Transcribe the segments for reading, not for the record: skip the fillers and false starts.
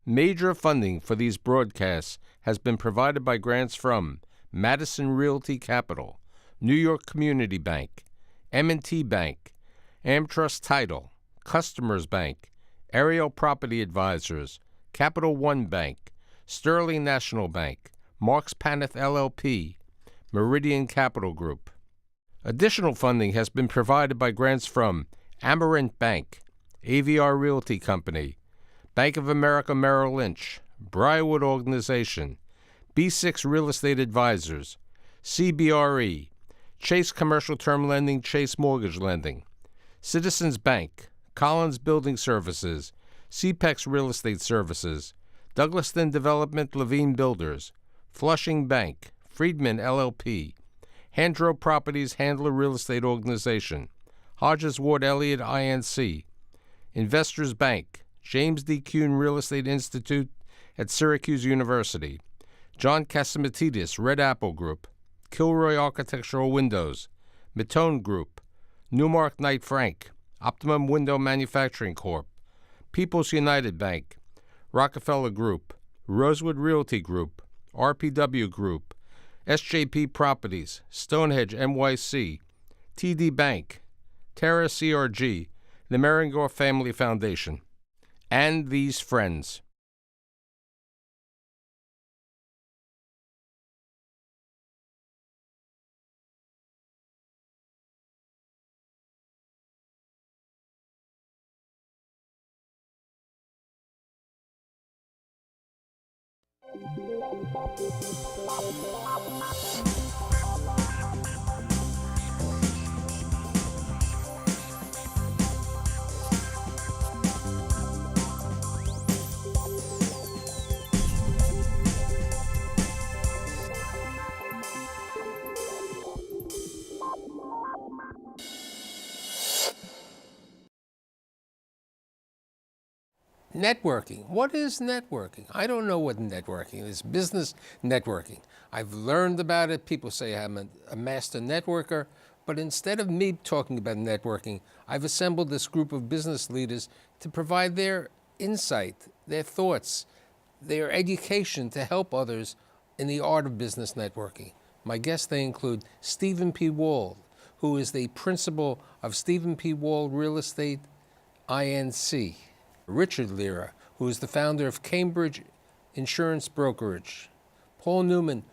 Major funding for these broadcasts has been provided by grants from Madison Realty Capital, New York Community Bank, M&T Bank, AmTrust Title, Customers Bank, Ariel Property Advisors, Capital One Bank, Sterling National Bank, Marks Paneth LLP, Meridian Capital Group. Additional funding has been provided by grants from Amarant Bank, AVR Realty Company, Bank of America Merrill Lynch, Briarwood Organization, B6 Real Estate Advisors, CBRE, Chase Commercial Term Lending, Chase Mortgage Lending, Citizens Bank, Collins Building Services, CPEX Real Estate Services, Douglaston Development, Levine Builders, Flushing Bank, Friedman LLP, Handro Properties Handler Real Estate Organization, Hodges Ward Elliott INC, Investors Bank, James D. Kuhn Real Estate Institute at Syracuse University, John Catsimatidis Red Apple Group, Kilroy Architectural Windows, Matone Group, Newmark Knight Frank, Optimum Window Manufacturing Corp., People's United Bank, Rockefeller Group, Rosewood Realty Group, RPW Group, SJP Properties, Stonehenge NYC, TD Bank, Terra CRG, the Merringore Family Foundation, and these friends. Networking. What is networking? I don't know what networking is. Business networking. I've learned about it. People say I'm a master networker. But instead of me talking about networking, I've assembled this group of business leaders to provide their insight, their thoughts, their education to help others in the art of business networking. My guests, they include Stephen P. Wald, who is the principal of Stephen P. Wald Real Estate INC. Richard Lira, who is the founder of Cambridge Insurance Brokerage. Paul Newman,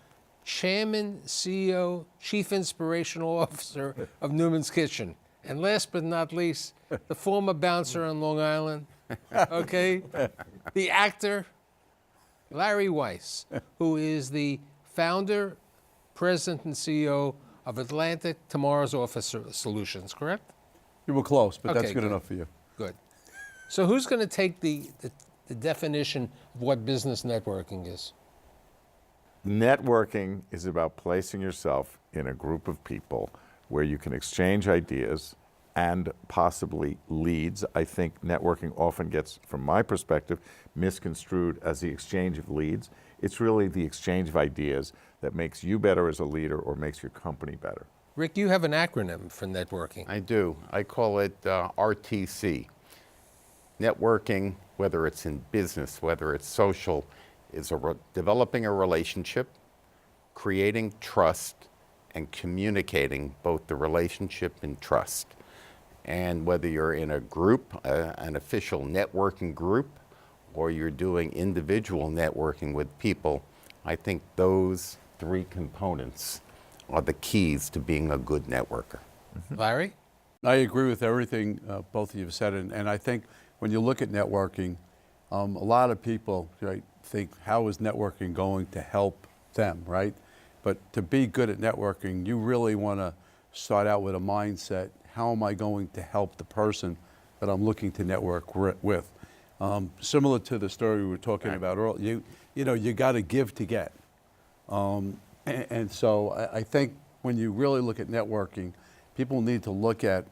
Chairman, CEO, Chief Inspirational Officer of Newman's Kitchen. And last but not least, the former bouncer on Long Island, okay? The actor, Larry Weiss, who is the founder, president, and CEO of Atlantic Tomorrow's Office Solutions, correct? You were close, but Okay, that's good good. enough for you. Good. So who's going to take the definition of what business networking is? Networking is about placing yourself in a group of people where you can exchange ideas and possibly leads. I think networking often gets, from my perspective, misconstrued as the exchange of leads. It's really the exchange of ideas that makes you better as a leader or makes your company better. Rick, you have an acronym for networking. I do. I call it RTC. Networking, whether it's in business, whether it's social, is developing a relationship, creating trust, and communicating both the relationship and trust. And whether you're in a group, an official networking group, or you're doing individual networking with people, I think those three components are the keys to being a good networker. Larry? I agree with everything both of you have said, and I think when you look at networking, a lot of people, right, think, how is networking going to help them, right? But to be good at networking, you really want to start out with a mindset, how am I going to help the person that I'm looking to network with? Similar to the story we were talking about earlier, you know, you got to give to get. And so I think when you really look at networking, people need to look at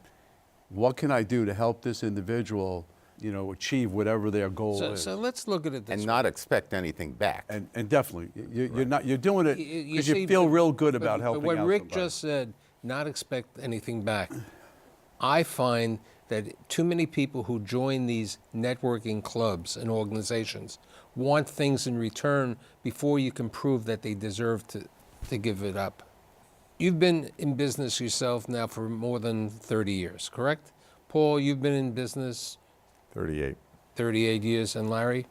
what can I do to help this individual, you know, achieve whatever their goal is. So let's look at it this And way. not expect anything back. And definitely, you're doing it because you feel real good about helping out But what Rick somebody. just said, not expect anything back. I find that too many people who join these networking clubs and organizations want things in return before you can prove that they deserve to give it up. You've been in business yourself now for more than 30 years, correct? Paul, you've been in business 38. 38 years, and Larry?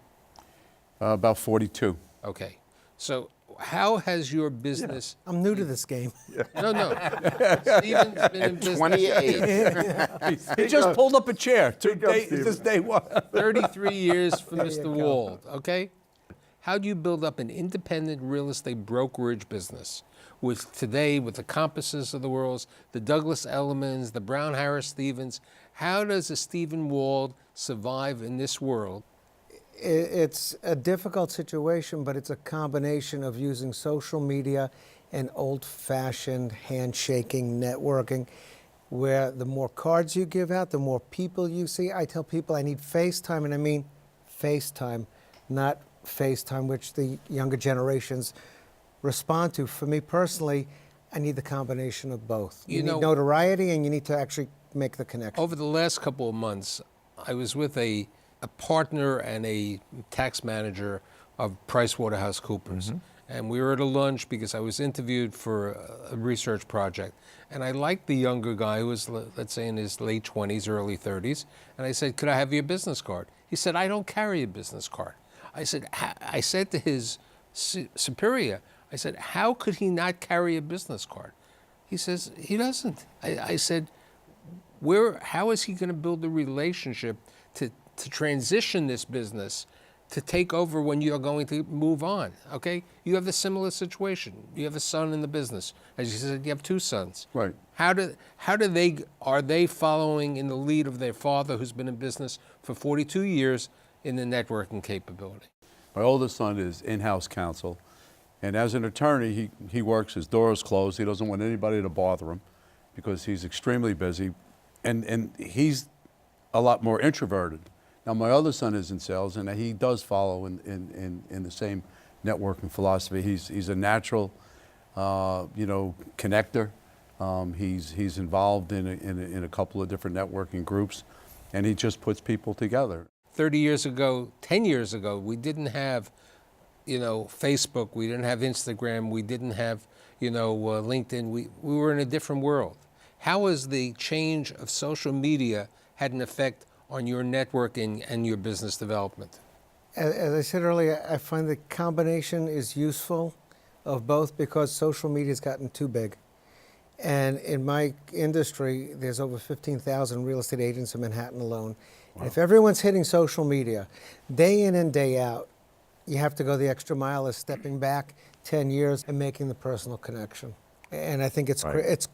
About 42. Okay. So how has your business... I'm new to this game. No. Stephen's been in business 28. He just pulled up a chair. Steve. This day one. 33 years for There you Mr. go. Wald, okay? How do you build up an independent real estate brokerage business with today, with the Compasses of the world, the Douglas Ellimans, the Brown Harris Stevens? How does a Stephen Wald survive in this world? It's a difficult situation, but it's a combination of using social media and old-fashioned handshaking, networking, where the more cards you give out, the more people you see. I tell people I need FaceTime, and I mean FaceTime, not FaceTime, which the younger generations respond to. For me personally, I need the combination of both. You need notoriety, and you need to actually make the connection. Over the last couple of months, I was with a partner and a tax manager of PricewaterhouseCoopers. And we were at a lunch because I was interviewed for a research project. And I liked the younger guy who was, let's say, in his late 20s, early 30s. And I said, could I have your business card? He said, I don't carry a business card. I said to his superior, I said, how could he not carry a business card? He says, he doesn't. I said, how is he going to build a relationship to transition this business to take over when you're going to move on, okay? You have a similar situation. You have a son in the business. As you said, you have two sons. Right. Are they following in the lead of their father, who's been in business for 42 years, in the networking capability? My oldest son is in-house counsel, and as an attorney, he works, his door is closed. He doesn't want anybody to bother him because he's extremely busy, and he's a lot more introverted. Now, my other son is in sales, and he does follow in the same networking philosophy. He's a natural, connector. He's involved in a couple of different networking groups, and he just puts people together. 30 years ago, 10 years ago, we didn't have, Facebook. We didn't have Instagram. We didn't have, LinkedIn. We were in a different world. How has the change of social media had an effect on your networking and your business development? As I said earlier, I find the combination is useful of both because social media has gotten too big. And in my industry, there's over 15,000 real estate agents in Manhattan alone. Wow. And if everyone's hitting social media day in and day out, you have to go the extra mile of stepping back 10 years and making the personal connection. And I think it's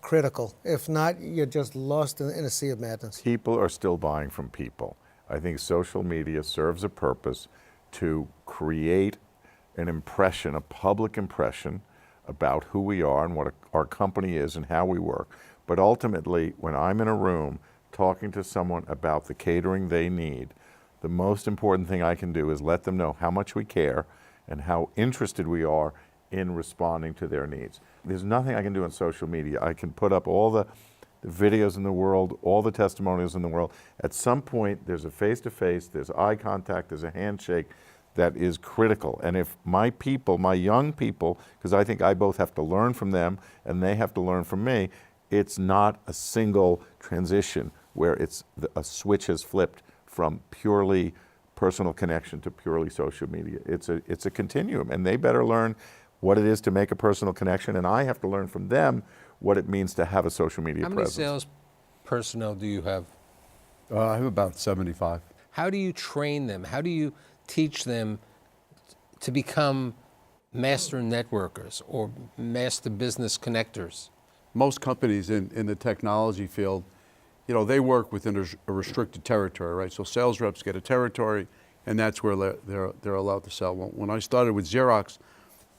critical. If not, you're just lost in a sea of madness. People are still buying from people. I think social media serves a purpose to create an impression, a public impression about who we are and what our company is and how we work. But ultimately, when I'm in a room talking to someone about the catering they need, the most important thing I can do is let them know how much we care and how interested we are in responding to their needs. There's nothing I can do on social media. I can put up all the videos in the world, all the testimonials in the world. At some point, there's a face-to-face, there's eye contact, there's a handshake that is critical. And if my people, my young people, because I think I both have to learn from them and they have to learn from me, it's not a single transition where a switch has flipped from purely personal connection to purely social media. It's a continuum, and they better learn what it is to make a personal connection, and I have to learn from them what it means to have a social media presence. How many sales personnel do you have? I have about 75. How do you train them? How do you teach them to become master networkers or master business connectors? Most companies in the technology field, they work within a restricted territory, right? So sales reps get a territory, and that's where they're allowed to sell. When I started with Xerox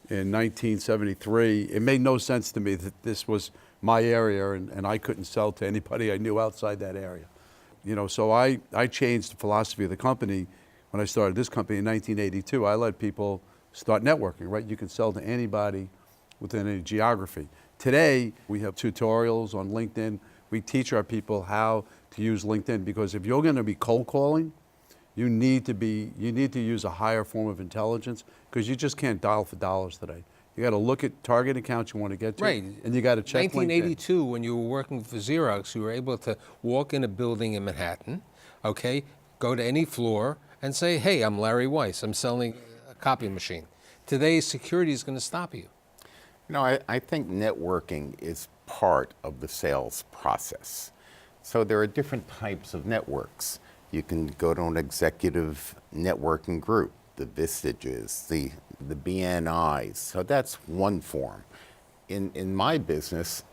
in 1973, it made no sense to me that this was my area and I couldn't sell to anybody I knew outside that area. So I changed the philosophy of the company when I started this company in 1982. I let people start networking, right? You can sell to anybody within any geography. Today, we have tutorials on LinkedIn. We teach our people how to to use LinkedIn, because if you're going to be cold calling, you need to use a higher form of intelligence, because you just can't dial for dollars today. You got to look at target accounts you want to get to, Right. and you got to check LinkedIn. 1982, when you were working for Xerox, you were able to walk in a building in Manhattan, okay, go to any floor and say, hey, I'm Larry Weiss, I'm selling a copy machine. Today, security is going to stop you. No, I think networking is part of the sales process. So there are different types of networks. You can go to an executive networking group, the Vistages, the BNIs. So that's one form. In my business,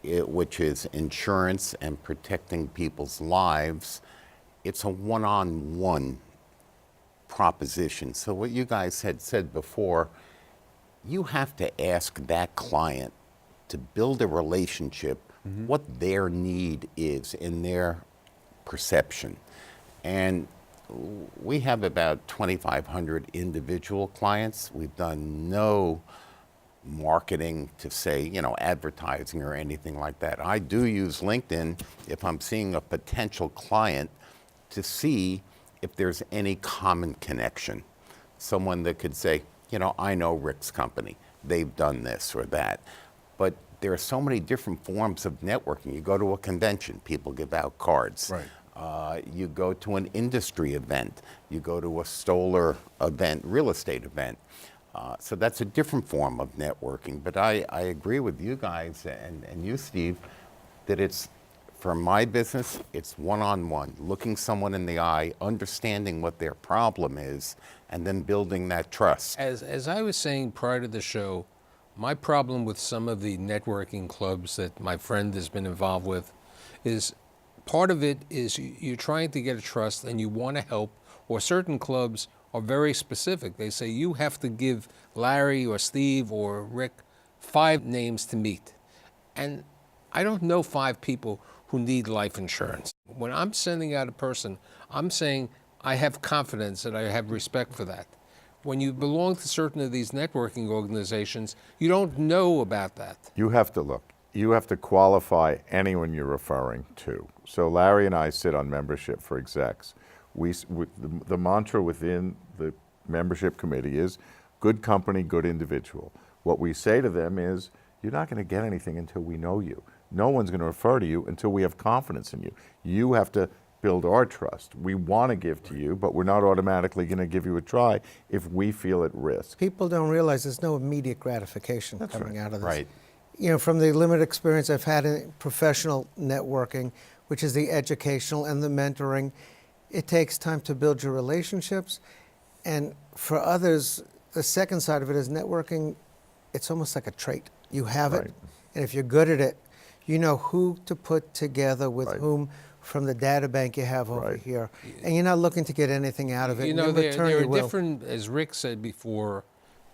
which is insurance and protecting people's lives, it's a one-on-one proposition. So what you guys had said before, you have to ask that client to build a relationship, what their need is in their perception. And we have about 2,500 individual clients. We've done no marketing to say, you know, advertising or anything like that. I do use LinkedIn if I'm seeing a potential client to see if there's any common connection. Someone that could say, you know, I know Rick's company. They've done this or that. But there are so many different forms of networking. You go to a convention, people give out cards. Right. You go to an industry event. You go to a solar event, real estate event. So that's a different form of networking. But I agree with you guys and you, Steve, that it's, for my business, it's one-on-one, looking someone in the eye, understanding what their problem is, and then building that trust. As I was saying prior to the show, my problem with some of the networking clubs that my friend has been involved with is part of it is you're trying to get a trust and you want to help, or certain clubs are very specific. They say you have to give Larry or Steve or Rick 5 names to meet. And I don't know 5 people who need life insurance. When I'm sending out a person, I'm saying I have confidence and I have respect for that. When you belong to certain of these networking organizations, you don't know about that. You have to look. You have to qualify anyone you're referring to. So Larry and I sit on membership for execs. The mantra within the membership committee is good company, good individual. What we say to them is, you're not going to get anything until we know you. No one's going to refer to you until we have confidence in you. You have to build our trust. We want to give to you, but we're not automatically going to give you a try if we feel at risk. People don't realize there's no immediate gratification coming out of this. Right. You know, from the limited experience I've had in professional networking, which is the educational and the mentoring, it takes time to build your relationships. And for others, the second side of it is networking, it's almost like a trait. You have it, and if you're good at it, you know who to put together with whom from the data bank you have over here. And you're not looking to get anything out of it. You know, there are you will. different, as Rick said before,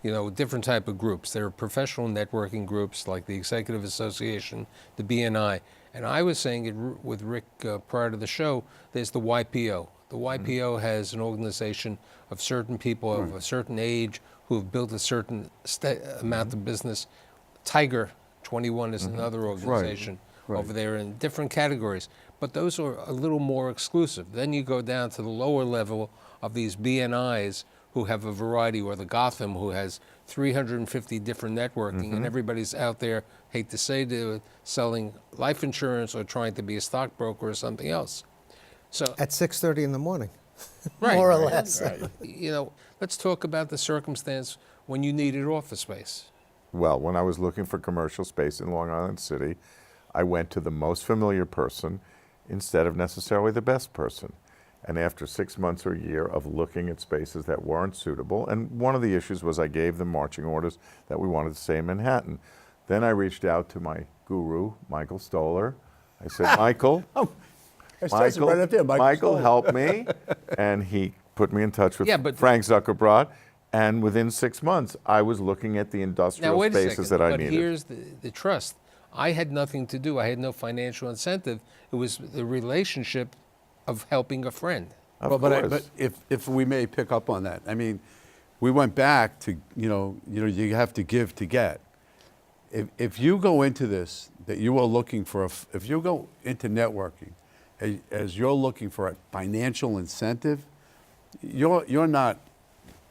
you know, different type of groups. There are professional networking groups like the Executive Association, the BNI. And I was saying it with Rick prior to the show, there's the YPO. The YPO has an organization of certain people of a certain age who have built a certain amount of business. Tiger 21 is another organization over there in different categories. But those are a little more exclusive. Then you go down to the lower level of these BNIs who have a variety, or the Gotham who has 350 different networking, and everybody's out there, hate to say it, selling life insurance or trying to be a stockbroker or something else. So At 6:30 in the morning, more or less. You know, let's talk about the circumstance when you needed office space. Well, when I was looking for commercial space in Long Island City, I went to the most familiar person instead of necessarily the best person. And after 6 months or a year of looking at spaces that weren't suitable, and one of the issues was I gave them marching orders that we wanted to stay in Manhattan. Then I reached out to my guru, Michael Stoller. I said, Michael, Michael, help me. And he put me in touch with Frank Zuckerbrod. And within 6 months, I was looking at the industrial spaces that I needed. But here's the trust. I had nothing to do. I had no financial incentive. It was the relationship of helping a friend. But if we may pick up on that, I mean, we went back to, you have to give to get. If you go into this, that you are looking for, if you go into networking as you're looking for a financial incentive, you're not.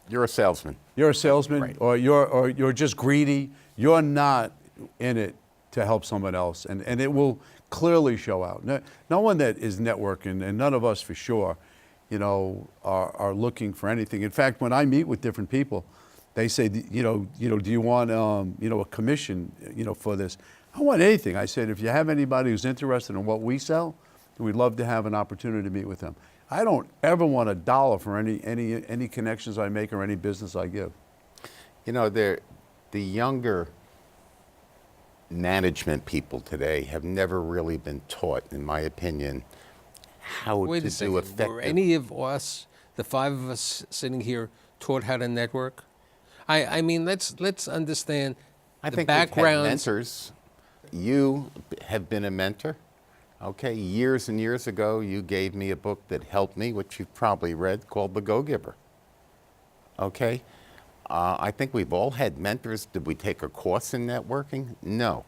You're a salesman. You're a salesman, Right. or you're just greedy. You're not in it to help someone else, and it will clearly show out. No one that is networking, and none of us for sure, are looking for anything. In fact, when I meet with different people, they say, do you want a commission, for this? I don't want anything. I said, if you have anybody who's interested in what we sell, we'd love to have an opportunity to meet with them. I don't ever want a dollar for any connections I make or any business I give. The younger management people today have never really been taught, in my opinion, how Wait to a do second. effective. Were any of us, the five of us sitting here, taught how to network? I mean, let's understand I the think we've had backgrounds. mentors. You have been a mentor. Okay, years and years ago, you gave me a book that helped me, which you've probably read, called The Go-Giver. Okay, I think we've all had mentors. Did we take a course in networking? No,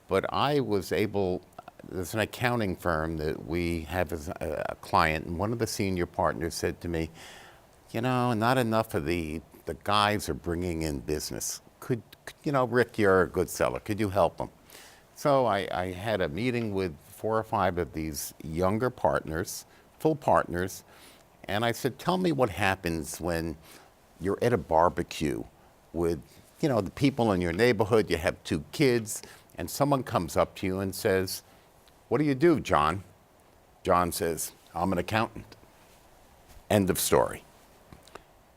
but I was able. There's an accounting firm that we have as a client, and one of the senior partners said to me, not enough of the guys are bringing in business. Could Rick, you're a good seller. Could you help them? So I had a meeting with 4 or 5 of these younger partners, full partners, and I said, tell me what happens when you're at a barbecue with, the people in your neighborhood, you have 2 kids, and someone comes up to you and says, what do you do, John? John says, I'm an accountant. End of story.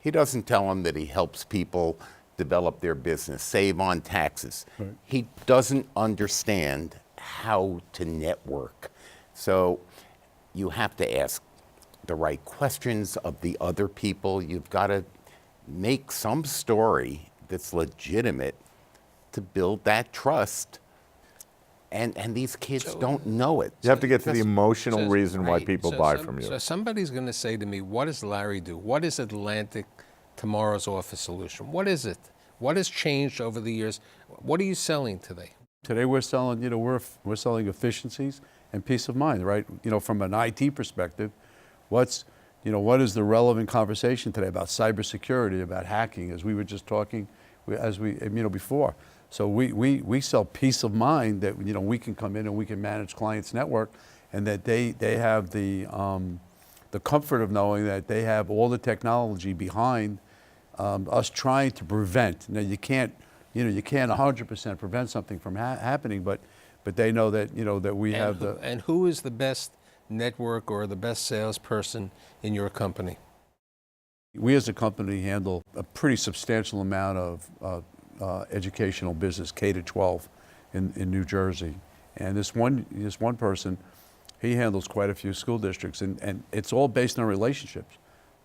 He doesn't tell them that he helps people develop their business, save on taxes. Right. He doesn't understand how to network. So you have to ask the right questions of the other people. You've got to make some story that's legitimate to build that trust. And these kids don't know it. You have to get to the Just- emotional So- reason why right. people So buy some- from you. So somebody's going to say to me, what does Larry do? What is Atlantic Tomorrow's Office Solution? What is it? What has changed over the years? What are you selling today? Today we're selling, we're selling efficiencies and peace of mind, right? From an IT perspective, what is the relevant conversation today about cybersecurity, about hacking, as we were just talking, before. So we sell peace of mind that, we can come in and we can manage clients' network, and that they have the comfort of knowing that they have all the technology behind us trying to prevent. Now you can't 100% prevent something from happening, but they know that that we have the. And who is the best network or the best salesperson in your company? We as a company handle a pretty substantial amount of educational business, K to 12, in New Jersey, and this one person, he handles quite a few school districts, and it's all based on relationships.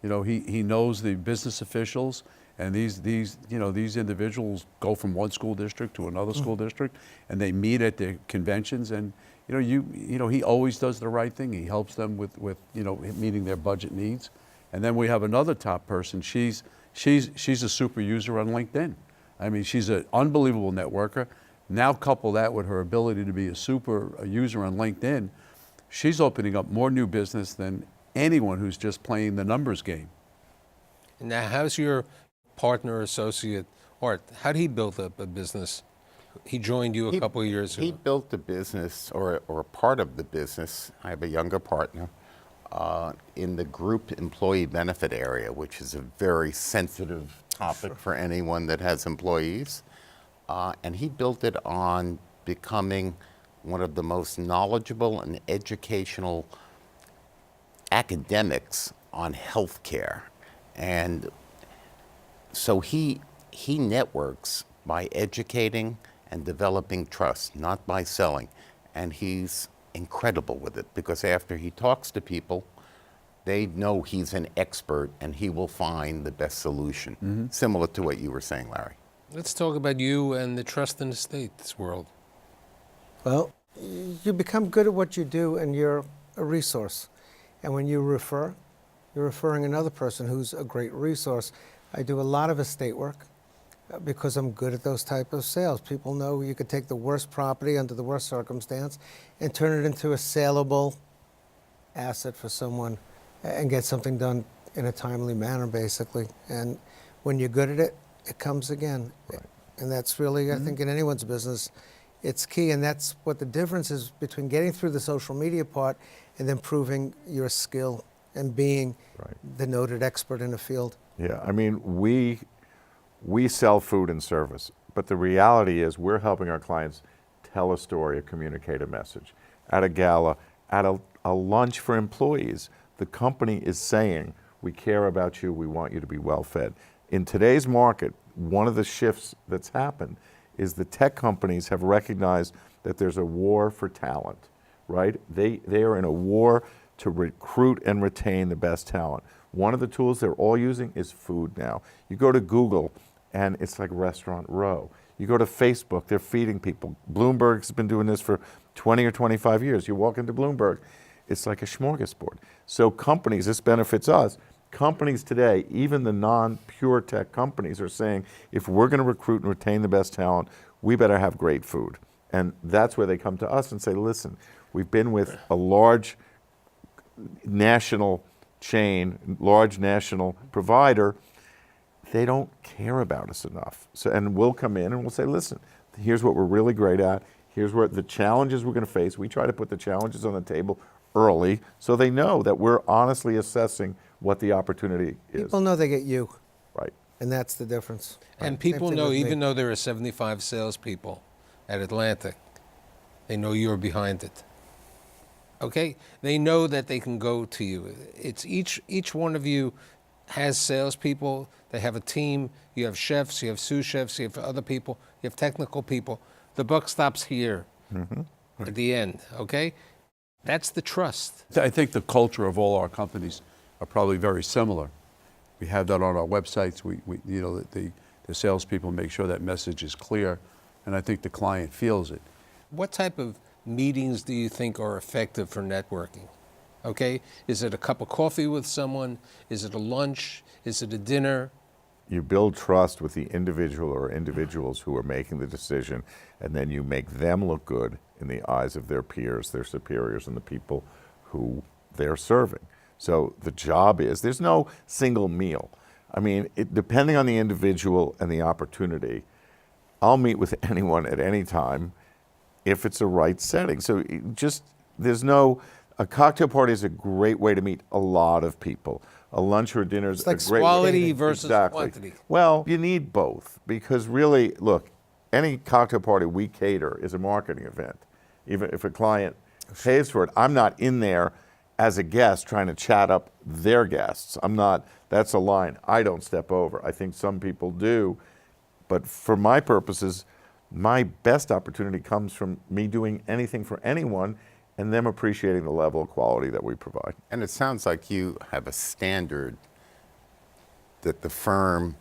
He knows the business officials, and these individuals go from one school district to another school district, and they meet at the conventions, and he always does the right thing. He helps them with meeting their budget needs. And then we have another top person. She's a super user on LinkedIn. I mean, she's an unbelievable networker. Now couple that with her ability to be a user on LinkedIn, she's opening up more new business than anyone who's just playing the numbers game. Now, how's your partner associate, Art? How did he build up a business? He joined you a couple of years ago. He built the business, or part of the business. I have a younger partner in the group employee benefit area, which is a very sensitive topic for anyone that has employees. And he built it on becoming one of the most knowledgeable and educational academics on healthcare. And so he networks by educating and developing trust, not by selling. And he's incredible with it, because after he talks to people, they know he's an expert and he will find the best solution, similar to what you were saying, Larry. Let's talk about you and the trust and estates world. Well, you become good at what you do, and you're a resource. And when you refer, you're referring another person who's a great resource. I do a lot of estate work because I'm good at those type of sales. People know you could take the worst property under the worst circumstance and turn it into a saleable asset for someone and get something done in a timely manner, basically. And when you're good at it, it comes again. And that's really, I think, in anyone's business, it's key. And that's what the difference is between getting through the social media part and then proving your skill and being the noted expert in the field. Yeah, I mean, we sell food and service, but the reality is we're helping our clients tell a story, or communicate a message. At a gala, at a lunch for employees, the company is saying, we care about you, we want you to be well fed. In today's market, one of the shifts that's happened is the tech companies have recognized that there's a war for talent, right? They are in a war to recruit and retain the best talent. One of the tools they're all using is food now. You go to Google and it's like Restaurant Row. You go to Facebook, they're feeding people. Bloomberg's been doing this for 20 or 25 years. You walk into Bloomberg, it's like a smorgasbord. So companies, this benefits us. Companies today, even the non-pure tech companies, are saying, if we're going to recruit and retain the best talent, we better have great food. And that's where they come to us and say, listen, we've been with a large national chain, large national provider. They don't care about us enough. So, and we'll come in and we'll say, listen, here's what we're really great at. Here's where the challenges we're going to face. We try to put the challenges on the table early so they know that we're honestly assessing what the opportunity is. People know they get you, Right. and that's the difference. And Same people thing know, with me. even though there are 75 salespeople at Atlantic, they know you're behind it. Okay? They know that they can go to you. It's each one of you has salespeople. They have a team. You have chefs. You have sous chefs. You have other people. You have technical people. The buck stops here at the end. Okay? That's the trust. I think the culture of all our companies are probably very similar. We have that on our websites. We you know, the salespeople make sure that message is clear, and I think the client feels it. What type of meetings do you think are effective for networking? Okay? Is it a cup of coffee with someone? Is it a lunch? Is it a dinner? You build trust with the individual or individuals who are making the decision, and then you make them look good in the eyes of their peers, their superiors, and the people who they're serving. So the job is, there's no single meal. I mean, depending on the individual and the opportunity, I'll meet with anyone at any time if it's a right setting. So a cocktail party is a great way to meet a lot of people. A lunch or a dinner is It's like a great Quality way. versus Exactly. quantity. Well, you need both, because really, look, any cocktail party we cater is a marketing event. Even if a client pays for it, I'm not in there as a guest trying to chat up their guests. That's a line I don't step over. I think some people do, but for my purposes, my best opportunity comes from me doing anything for anyone and them appreciating the level of quality that we provide. And it sounds like you have a standard that the firm,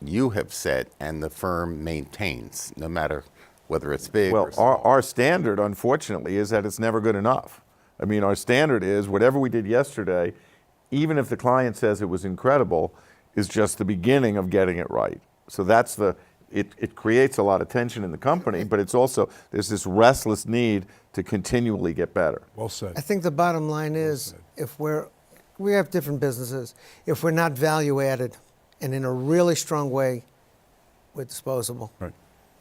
you have set, and the firm maintains, no matter whether it's big Well, or small. our standard, unfortunately, is that it's never good enough. I mean, our standard is whatever we did yesterday, even if the client says it was incredible, is just the beginning of getting it right. So that's it creates a lot of tension in the company, but it's also, there's this restless need to continually get better. Well said. I think the bottom line is, if we have different businesses, if we're not value added and in a really strong way, we're disposable. Right.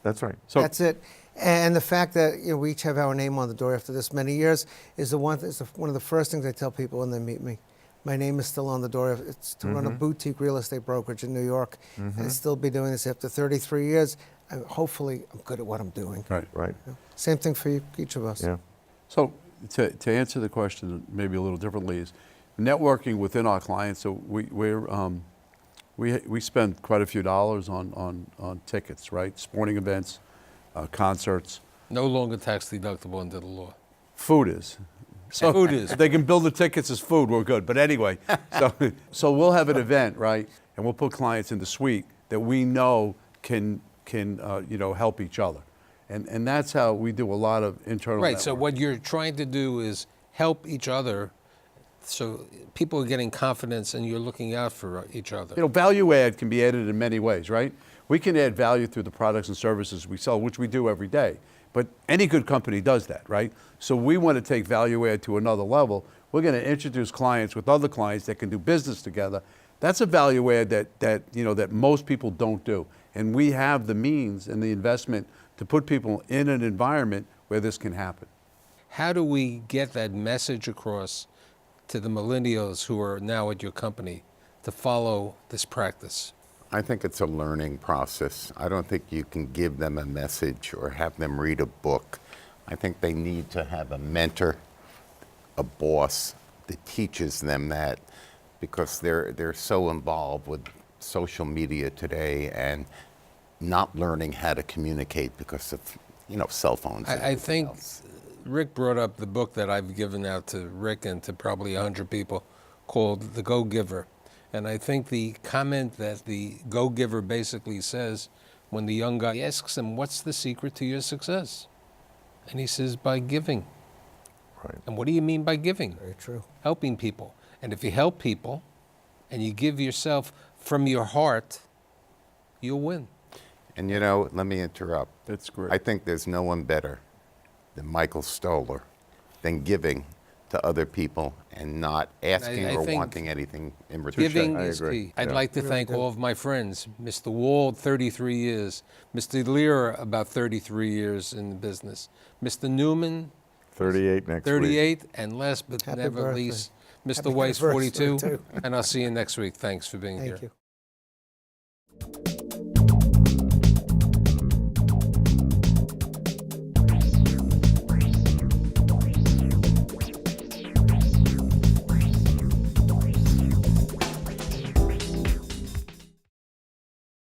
That's right. So That's it. And the fact that we each have our name on the door after this many years is one of the first things I tell people when they meet me. My name is still on the door. It's to run a boutique real estate brokerage in New York, and I'll still be doing this after 33 years. Hopefully, I'm good at what I'm doing. right. Right. Same thing for each of us. Yeah. So to answer the question maybe a little differently is networking within our clients. So we spend quite a few dollars on tickets, right? Sporting events, concerts. No longer tax deductible under the law. Food is. So Food is. If they can build the tickets as food, we're good. But anyway, so we'll have an event, right? And we'll put clients in the suite that we know can help each other. And that's how we do a lot of internal Right, so networking. what you're trying to do is help each other, so people are getting confidence and you're looking out for each other. Value add can be added in many ways, right? We can add value through the products and services we sell, which we do every day. But any good company does that, right? So we want to take value add to another level, We're going to introduce clients with other clients that can do business together. That's a value add that most people don't do. And we have the means and the investment to put people in an environment where this can happen. How do we get that message across to the millennials who are now at your company to follow this practice? I think it's a learning process. I don't think you can give them a message or have them read a book. I think they need to have a mentor, a boss that teaches them that, because they're so involved with social media today and not learning how to communicate because of cell phones. and I everything think else. Rick brought up the book that I've given out to Rick and to probably 100 people called The Go-Giver. And I think the comment that the Go-Giver basically says when the young guy asks him, what's the secret to your success? And he says, by giving. Right. And what do you mean by giving? Very true. Helping people. And if you help people and you give yourself from your heart, you'll win. And let me interrupt. That's great. I think there's no one better than Michael Stoller than giving to other people and not asking I or think wanting anything in return. Giving I is agree. key. I'd Yeah. like to thank all of my friends. Mr. Wald, 33 years. Mr. Lear, about 33 years in the business. Mr. Newman, 38 next week. 38. And last but Happy never birthday. least, Mr. Happy Weiss, anniversary, 42. too. And I'll see you next week. Thanks for being here. Thank you.